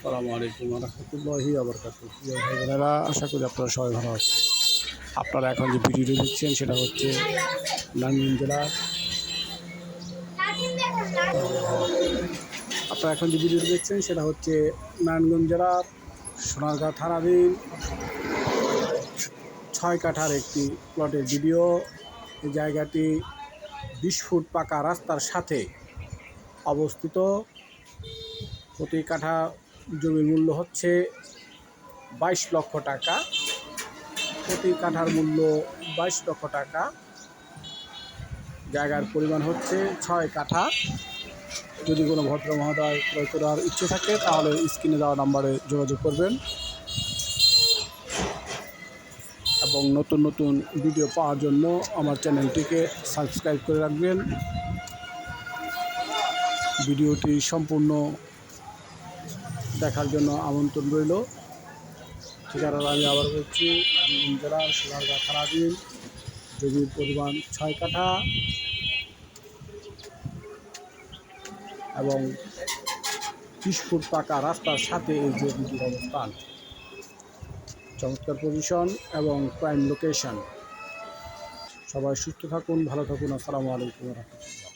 আসসালামু আলাইকুম ওয়া রাহমাতুল্লাহি ওয়া বারাকাতুহু। প্রিয় ভাই বোনেরা, আশা করি আপনারা সবাই ভালো আছেন। আপনারা এখন যে ভিডিওটি দেখছেন সেটা হচ্ছে নারায়ণগঞ্জ জেলার আপনারা এখন যে ভিডিওটি দেখছেন সেটা হচ্ছে নারায়ণগঞ্জ জেলার সোনারগাঁ থানাধীন ৬ কাঠার একটি প্লটের ভিডিও। এই জায়গাটি ২০ ফুট পাকা রাস্তার সাথে অবস্থিত। প্রতি কাঠা জমির মূল্য হচ্ছে ২২ লক্ষ টাকা। প্রতি কাঠার মূল্য ২২ লক্ষ টাকা। জায়গার পরিমাণ হচ্ছে ৬ কাঠা। যদি কোনো ভদ্র মহোদয় ক্রয় করার ইচ্ছে থাকে তাহলে স্ক্রিনে দেওয়া নাম্বারে যোগাযোগ করবেন এবং নতুন নতুন ভিডিও পাওয়ার জন্য আমার চ্যানেলটিকে সাবস্ক্রাইব করে রাখবেন। ভিডিওটি সম্পূর্ণ দেখার জন্য আমন্ত্রণ রইল। ঠিকানা আমি আবার বলছি, নারায়ণগঞ্জ জেলার সোনারগাঁ থানাধীন, জমির পরিমাণ ৬ কাঠা এবং ৩০ ফুট পাকা রাস্তার সাথে এই জমিটির অবস্থান। চমৎকার পজিশন এবং প্রাইম লোকেশন। সবাই সুস্থ থাকুন, ভালো থাকুন। আসসালামু আলাইকুম ওয়া রাহমাতুল্লাহ।